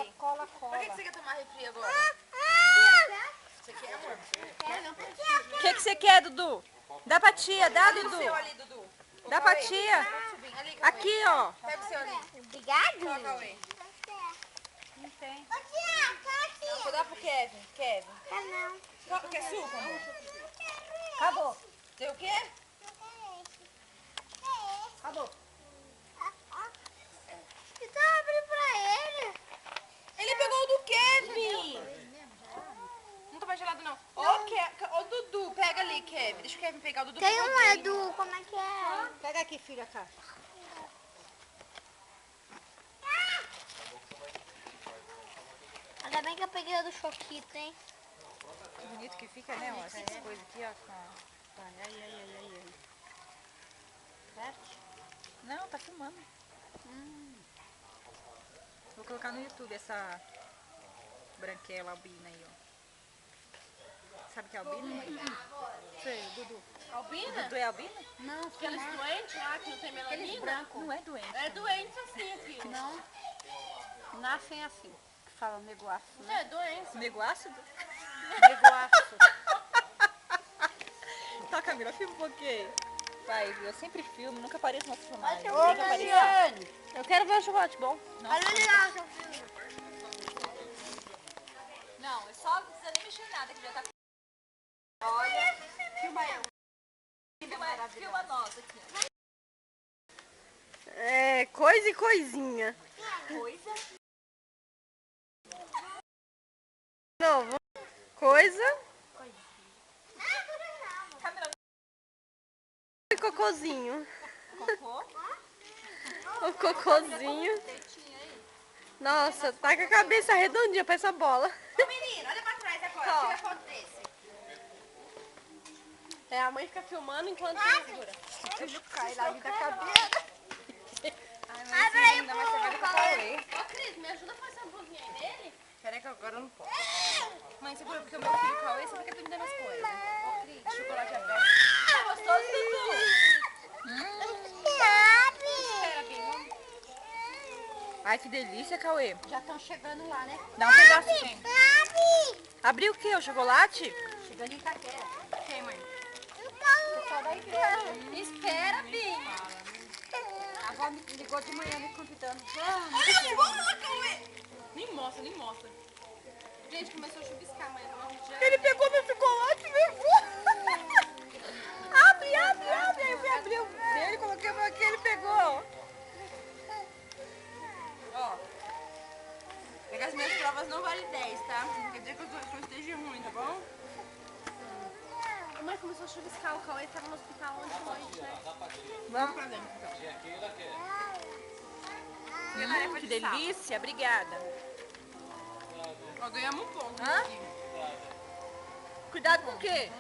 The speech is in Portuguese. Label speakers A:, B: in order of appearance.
A: aí.
B: Cola.
A: Pra que você quer tomar refri agora? Você quer, amor?
C: O que você quer, Dudu? Dá pra tia, dá,
A: Pega o
C: Dudu.
A: seu ali, Dudu.
C: Dá pra tia.
A: Ali, Cauê.
C: Aqui, ó.
A: Pega o seu ali.
B: Obrigado.
A: Toma, Cauê.
B: Não tem.
A: Não, vou dar pro Kevin. Kevin. Quer suco, amor?
B: Acabou.
A: Tem o quê?
B: Acabou. Então abre pra ele.
A: Ele pegou o do Kevin. Não tá mais gelado, não. Ô, Dudu, pega ali, Kevin. Deixa o Kevin pegar o Dudu.
B: Tem
A: pegou
B: um
A: dele.
B: Edu, como é que é?
C: Pega aqui, filha, cá.
B: Ainda bem que eu peguei o do Choquito, hein?
C: Que bonito que fica, né? Ó, essas coisas aqui, ó. Ai.
B: Certo?
C: Não, tá filmando. Vou colocar no YouTube essa branquela albina aí, ó. Sabe que é albina? Sei, Dudu.
A: Albina?
C: Dudu é albina?
B: Não,
A: Aqueles doentes lá que não tem melanina?
B: branco.
C: Não é doente.
A: É doente assim, aqui.
B: Não. Nascem assim. Que falam negoaço,
A: Não
B: né?
A: é doença.
C: Nego ácido?
B: Negoaço.
C: Tá, Camila, filma um pouquinho. Vai, eu sempre filmo, nunca apareço nas filmagens.
B: Ô,
C: Tem que aparecer.
B: eu quero ver o chocolate bom.
C: Nossa.
B: Olha lá, seu filho.
C: Não, é só não precisa nem mexer em nada, que já tá...
B: Olha. Filma eu.
C: Filma nós aqui.
B: É, coisa e coisinha.
C: Coisa.
B: Novo. Coisa
C: Camila,
B: e cocôzinho.
C: cocô.
B: O cocôzinho.
C: Deitinho aí.
B: Nossa, tá com a cabeça redondinha pra essa bola.
A: Ô, menino, olha pra trás agora. Tira a foto desse.
B: É, a mãe fica filmando enquanto segura.
C: O filho cai lá da cabeça.
B: Abre aí,
C: Ainda mais você vai pra Cauê.
A: Ô, Cris, me ajuda a pôr essa blusinha aí nele?
C: Peraí que agora eu não posso. Mãe, segura porque o meu filho Cauê, você fica me dando as coisas. Ô, Cris, chocolate é bom. Tá gostoso, Dudu? Espera, bem, vamos. Ai, que delícia, Cauê.
B: Já estão chegando lá, né?
C: Dá um pedaço, quem? Abriu o quê? O chocolate?
B: Chegando em Itaquera.
C: Quem, mãe?
B: Pessoal da igreja.
C: Espera, Bim.
B: A avó me ligou de manhã me convidando.
A: Vamos lá, Cauê. Nem mostra, nem mostra. Gente, começou a chuviscar, mas não já...
C: Ele pegou meu chocolate e levou. Abre. Aí eu fui abrir o dele, coloquei o meu aqui, ele pegou.
A: Ó, pegar as minhas provas não vale 10, tá? Quer dizer que eu esteja ruim, tá bom? A mãe começou a chuviscar, o Cauê tava no hospital ontem à noite, né?
C: Vamos.
A: Pra dentro, então.
C: Que delícia, obrigada.
A: Ó, ganhamos um ponto
C: Hã?
A: aqui.
C: Cuidado com o quê?